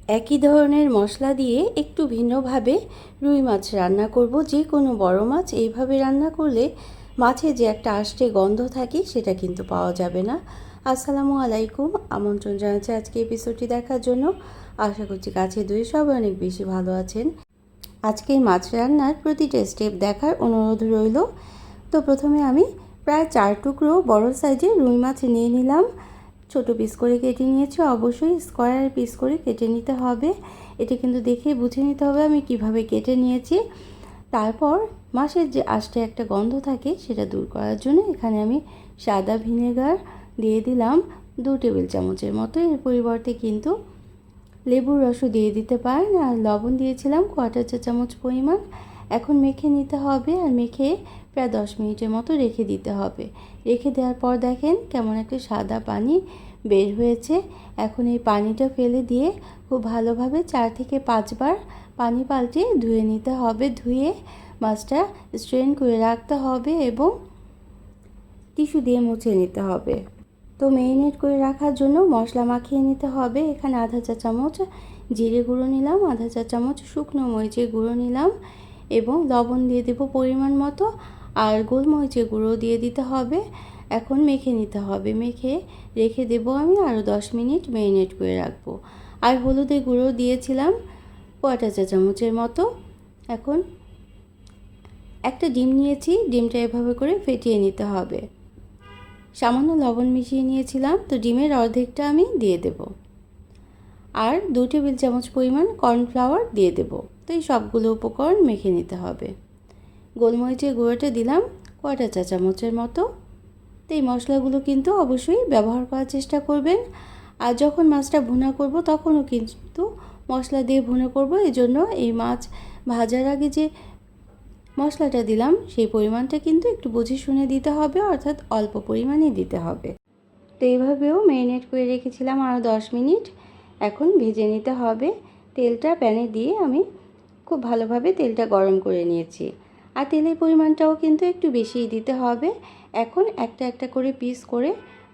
একই ধরনের মশলা দিয়ে একটু ভিন্নভাবে রুই মাছ রান্না করব। যে কোনো বড় মাছ এইভাবে রান্না করলে মাছের যে একটা আষ্টে গন্ধ থাকে সেটা কিন্তু পাওয়া যাবে না। আসসালামু আলাইকুম, আমন্ত্রণ জানাচ্ছি আজকে এপিসোডটি দেখার জন্য। আশা করছি কাছে দূরে সবাই অনেক বেশি ভালো আছেন। আজকে এই মাছ রান্নার প্রতিটা স্টেপ দেখার অনুরোধ রইল। তো প্রথমে আমি প্রায় 4 টুকরো বড় সাইজের রুই মাছ নিয়ে নিলাম। ছোট পিস করে কেটে নিয়েছি, অবশ্যই স্কোয়ার পিস করে কেটে নিতে হবে। এটা কিন্তু দেখে বুঝে নিতে হবে আমি কিভাবে কেটে নিয়েছি। তারপর মাছের যে আষ্টে একটা গন্ধ থাকে সেটা দূর করার জন্য এখানে আমি সাদা ভিনেগার দিয়ে দিলাম 2 টেবিল চামচের মতো। এর পরিবর্তে কিন্তু লেবুর রসও দিয়ে দিতে পারেন। আর লবণ দিয়েছিলাম 1/4 চা চামচ পরিমাণ। এখন মেখে নিতে হবে, আর মেখে প্রায় 10 মিনিটের মতো রেখে দিতে হবে। রেখে দেওয়ার পর দেখেন কেমন একটা সাদা পানি বের হয়েছে। এখন এই পানিটা ফেলে দিয়ে খুব ভালোভাবে 4 থেকে 5 বার পানি পাল্টে ধুয়ে নিতে হবে। ধুয়ে মাছটা স্ট্রেন করে রাখতে হবে এবং টিস্যু দিয়ে মুছে নিতে হবে। তো মেরিনেট করে রাখার জন্য মশলা মাখিয়ে নিতে হবে। এখানে আধা চা চামচ জিরে গুঁড়ো নিলাম, আধা চা চামচ শুকনো মরিচের গুঁড়ো নিলাম এবং লবণ দিয়ে দেবো পরিমাণ মতো, আর গোলমরিচের গুঁড়ো দিয়ে দিতে হবে। এখন মেখে নিতে হবে। মেখে রেখে দেবো আমি আরও 10 মিনিট মেরিনেট করে রাখবো। আর হলুদের গুঁড়ো দিয়েছিলাম 1/4 চা চামচের মতো। এখন একটা ডিম নিয়েছি, ডিমটা এভাবে করে ফেটিয়ে নিতে হবে। সামান্য লবণ মিশিয়ে নিয়েছিলাম, তো ডিমের অর্ধেকটা আমি দিয়ে দেব। আর 2 টেবিল চামচ পরিমাণ কর্নফ্লাওয়ার দিয়ে দেব। তো এই সবগুলো উপকরণ মেখে নিতে হবে। গোলমরিচের গুঁড়োটা দিলাম 1/4 চা চামচের মতো। তো এই মশলাগুলো কিন্তু অবশ্যই ব্যবহার করার চেষ্টা করবেন। আর যখন মাছটা ভুনা করব তখনও কিন্তু মশলা দিয়ে ভুনা করব। এজন্য এই মাছ ভাজার আগে যে মশলাটা দিলাম সেই পরিমাণটা কিন্তু একটু বুঝে শুনে দিতে হবে, অর্থাৎ অল্প পরিমাণে দিতে হবে। তো এইভাবেও ম্যারিনেট করে রেখেছিলাম আরও 10 মিনিট। এখন ভেজে নিতে হবে। তেলটা প্যানে দিয়ে আমি খুব ভালোভাবে তেলটা গরম করে নিয়েছি। আর তেলের পরিমাণটাও কিন্তু একটু বেশিই দিতে হবে। এখন একটা একটা করে পিস করে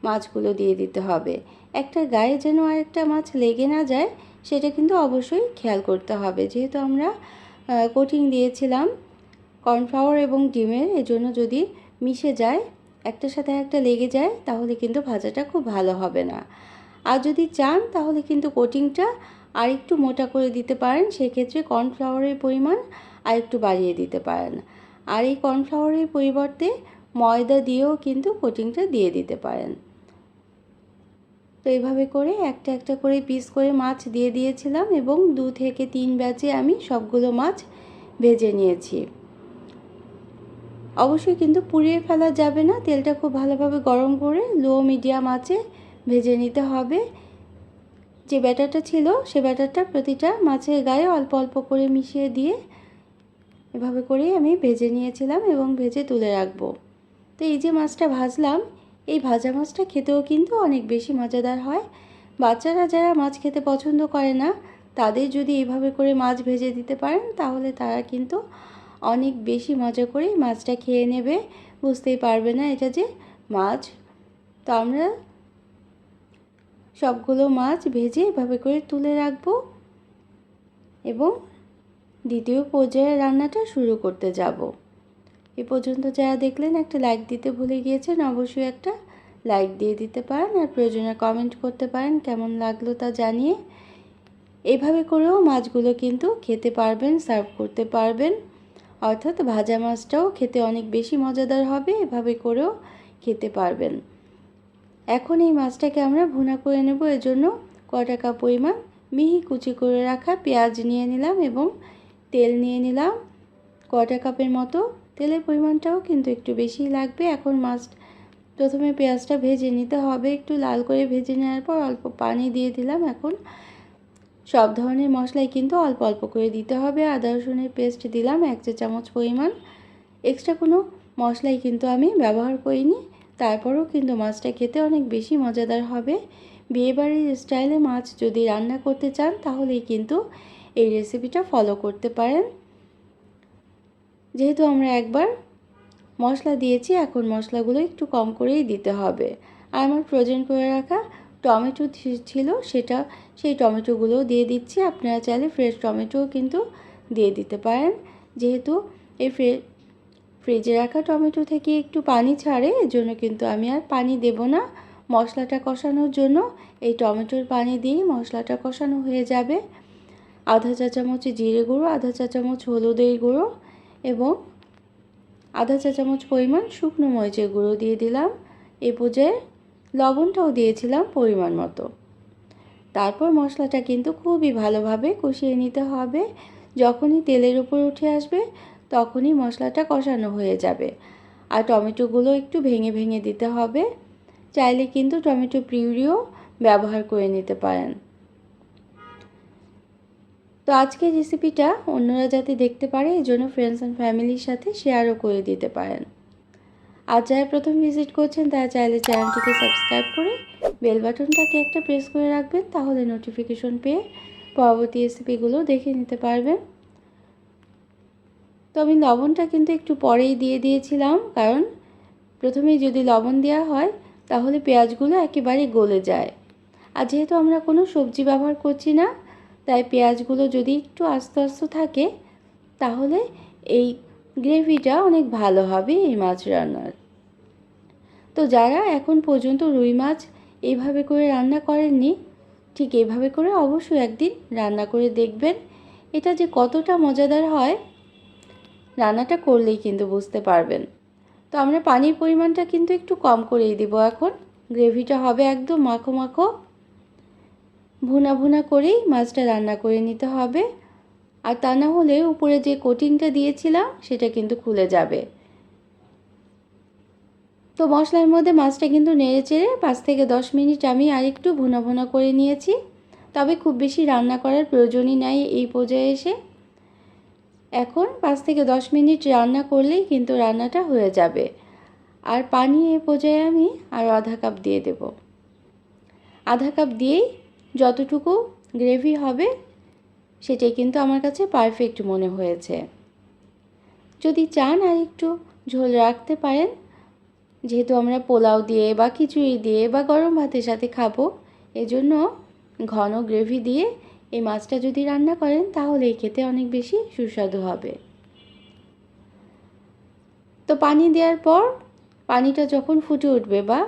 মাছগুলো দিয়ে দিতে হবে। একটা গায়ে যেন আরেকটা মাছ লেগে না যায় সেটা কিন্তু অবশ্যই খেয়াল করতে হবে। যেহেতু আমরা কোটিং দিয়েছিলাম কর্নফ্লাওয়ার এবং ডিমের, এজন্য যদি মিশে যায়, একটার সাথে একটা লেগে যায়, তাহলে কিন্তু ভাজাটা খুব ভালো হবে না। আর যদি চান তাহলে কিন্তু কোটিংটা আর একটু মোটা করে দিতে পারেন, সেক্ষেত্রে কর্নফ্লাওয়ারের পরিমাণ আর একটু বাড়িয়ে দিতে পারেন। আর এই কর্নফ্লাওয়ারের পরিবর্তে ময়দা দিয়েও কিন্তু কোটিংটা দিয়ে দিতে পারেন। তো এইভাবে করে একটা একটা করে পিস করে মাছ দিয়ে দিয়েছিলাম এবং 2 থেকে 3 ব্যাচে আমি সবগুলো মাছ ভেজে নিয়েছি। অবশ্যই কিন্তু পুড়িয়ে ফেলা যাবে না। তেলটা খুব ভালোভাবে গরম করে লো মিডিয়াম আঁচে ভেজে নিতে হবে। যে ব্যাটারটা ছিল সে ব্যাটারটা প্রতিটা মাছের গায়ে অল্প অল্প করে মিশিয়ে দিয়ে এভাবে করেই আমি ভেজে নিয়েছিলাম এবং ভেজে তুলে রাখবো। তো এই যে মাছটা ভাজলাম, এই ভাজা মাছটা খেতেও কিন্তু অনেক বেশি মজাদার হয়। বাচ্চারা যারা মাছ খেতে পছন্দ করে না তাদের যদি এইভাবে করে মাছ ভেজে দিতে পারেন তাহলে তারা কিন্তু অনেক বেশি মজা করে মাছটা খেয়ে নেবে, বুঝতেই পারবে না এটা যে মাছ। তো আমরা সবগুলো মাছ ভেজে এভাবে করে তুলে রাখবো এবং দ্বিতীয় পর্যায়ে রান্নাটা শুরু করতে যাব। এ পর্যন্ত যারা দেখলেন একটা লাইক দিতে ভুলে গিয়েছেন, অবশ্যই একটা লাইক দিয়ে দিতে পারেন। আর প্রয়োজনে কমেন্ট করতে পারেন কেমন লাগলো তা জানিয়ে। এইভাবে করেও মাছগুলো কিন্তু খেতে পারবেন, সার্ভ করতে পারবেন, অর্থাৎ ভাজা মাছটাও খেতে অনেক বেশি মজাদার হবে। এভাবে করেও খেতে পারবেন। এখন এই মাছটাকে আমরা ভুনা করে নেব। এজন্য কটা কাপ পরিমাণ মিহি কুচি করে রাখা পেঁয়াজ নিয়ে নিলাম এবং তেল নিয়ে নিলাম কটা কাপের মতো। তেলের পরিমাণটাও কিন্তু একটু বেশিই লাগবে। এখন মাছ প্রথমে পেঁয়াজটা ভেজে নিতে হবে। একটু লাল করে ভেজে নেওয়ার পর অল্প পানি দিয়ে দিলাম। এখন সব ধরনের মশলাই কিন্তু অল্প অল্প করে দিতে হবে। আদা রসুনের পেস্ট দিলাম 1 চা চামচ পরিমাণ। এক্সট্রা কোনো মশলাই কিন্তু আমি ব্যবহার করিনি। তারপরেও কিন্তু মাছটা খেতে অনেক বেশি মজাদার হবে। বিয়েবাড়ির স্টাইলে মাছ যদি রান্না করতে চান তাহলেই কিন্তু এই রেসিপিটা ফলো করতে পারেন। যেহেতু আমরা একবার মশলা দিয়েছি, এখন মশলাগুলো একটু কম করেই দিতে হবে। আর আমার ফ্রোজেন করে রাখা টমেটো ছিল সেই টমেটোগুলোও দিয়ে দিচ্ছি। আপনারা চাইলে ফ্রেশ টমেটোও কিন্তু দিয়ে দিতে পারেন। যেহেতু এই ফ্রিজে রাখা টমেটো থেকে একটু পানি ছাড়ে, এজন্য কিন্তু আমি আর পানি দেব না। মশলাটা কষানোর জন্য এই টমেটোর পানি দিয়ে মশলাটা কষানো হয়ে যাবে। আধা চা চামচ জিরে গুঁড়ো, আধা চা চামচ হলুদের গুঁড়ো এবং আধা চা চামচ পরিমাণ শুকনো মরিচের গুঁড়ো দিয়ে দিলাম। এই পর্যায়ে লবণটাও দিয়েছিলাম পরিমাণ মতো। তারপর মশলাটা কিন্তু খুবই ভালোভাবে কষিয়ে নিতে হবে। যখনই তেলের উপর উঠে আসবে তখনই মশলাটা কষানো হয়ে যাবে। আর টমেটোগুলো একটু ভেঙে ভেঙে দিতে হবে। চাইলে কিন্তু টমেটো পিউরিও ব্যবহার করে নিতে পারেন। তো আজকের রেসিপিটা অন্যরা যাতে দেখতে পারে এজন্য ফ্রেন্ডস অ্যান্ড ফ্যামিলির সাথে শেয়ারও করে দিতে পারেন। আর যারা প্রথম ভিজিট করছেন তারা চাইলে চ্যানেলটিকে সাবস্ক্রাইব করে বেল বাটনটাকে একটা প্রেস করে রাখবেন, তাহলে নোটিফিকেশন পেয়ে পরবর্তী রেসিপিগুলো দেখে নিতে পারবেন। তো আমি লবণটা কিন্তু একটু পরেই দিয়ে দিয়েছিলাম, কারণ প্রথমেই যদি লবণ দেওয়া হয় তাহলে পেঁয়াজগুলো একেবারে গলে যায়। আর যেহেতু আমরা কোনো সবজি ব্যবহার করছি না, তাই পেঁয়াজগুলো যদি একটু আস্তে আস্তে থাকে তাহলে এই গ্রেভিটা অনেক ভালো হবে এই মাছ রান্নার। তো যারা এখন পর্যন্ত রুই মাছ এইভাবে করে রান্না করেননি, ঠিক এইভাবে করে অবশ্যই একদিন রান্না করে দেখবেন। এটা যে কতটা মজাদার হয় রান্নাটা করলেই কিন্তু বুঝতে পারবেন। তো আমরা পানির পরিমাণটা কিন্তু একটু কম করেই দিব। এখন গ্রেভিটা হবে একদম মাখো মাখো, ভুনা ভুনা করেই মাছটা রান্না করে নিতে হবে। আর তা না হলে উপরে যে কোটিংটা দিয়েছিলাম সেটা কিন্তু খুলে যাবে। তো মশলার মধ্যে মাছটা কিন্তু নেড়ে চেড়ে 5 থেকে 10 মিনিট আমি আরেকটু ভুনা ভুনা করে নিয়েছি। তবে খুব বেশি রান্না করার প্রয়োজনই নাই এই পর্যায়ে এসে। এখন 5 থেকে 10 মিনিট রান্না করলেই কিন্তু রান্নাটা হয়ে যাবে। আর পানি এই পর্যায়ে আমি আরও আধা কাপ দিয়ে দেব। আধা কাপ দিয়েই যতটুকু গ্রেভি হবে সেটাই কিন্তু আমার কাছে পারফেক্ট মনে হয়েছে। যদি চান আর একটু ঝোল রাখতে পারেন, যেহেতু আমরা পোলাও দিয়ে বা খিচুড়ি দিয়ে বা গরম ভাতের সাথে খাবো, এজন্য ঘন গ্রেভি দিয়ে এই মাছটা যদি রান্না করেন তাহলে খেতে অনেক বেশি সুস্বাদু হবে। তো পানি দেওয়ার পর পানিটা যখন ফুটে উঠবে বা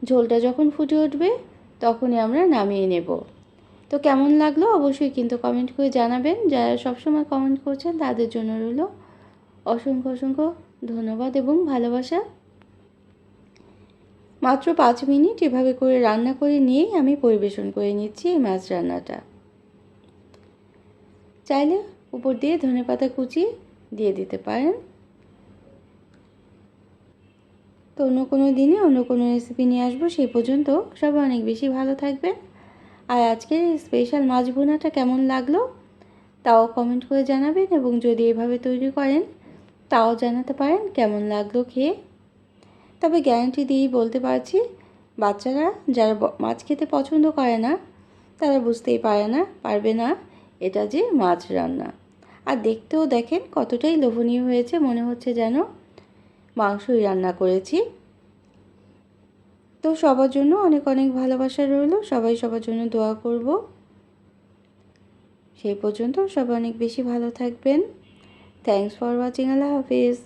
ঝোলটা যখন ফুটে উঠবে তখনই আমরা নামিয়ে নেব। তো কেমন লাগলো অবশ্যই কিন্তু কমেন্ট করে জানাবেন। যারা সবসময় কমেন্ট করছেন তাদের জন্য রইল অসংখ্য অসংখ্য ধন্যবাদ এবং ভালোবাসা। মাত্র 5 মিনিট এভাবে করে রান্না করে নিয়েই আমি পরিবেশন করে নিচ্ছি এই মাছ রান্নাটা। চাইলে উপর দিয়ে ধনেপাতা কুচি দিয়ে দিতে পারেন। তো অন্য কোনো দিনে অন্য কোনো রেসিপি নিয়ে আসবো। সেই পর্যন্ত সবাই অনেক বেশি ভালো থাকবেন। আর আজকের এই স্পেশাল মাছ ভুনাটা কেমন লাগলো তাও কমেন্ট করে জানাবেন, এবং যদি এভাবে তৈরি করেন তাও জানাতে পারেন কেমন লাগলো খেয়ে। তবে গ্যারান্টি দিয়েই বলতে পারছি, বাচ্চারা যারা মাছ খেতে পছন্দ করে না তারা বুঝতেই পারবে না এটা যে মাছ রান্না। আর দেখতেও দেখেন কতটাই লোভনীয় হয়েছে, মনে হচ্ছে যেন মাংসই রান্না করেছি। তো সবার জন্য অনেক অনেক ভালোবাসা রইল। সবাই সবার জন্য দোয়া করব। সেই পর্যন্ত সবাই অনেক বেশি ভালো থাকবেন। Thanks for watching. Allah Hafiz.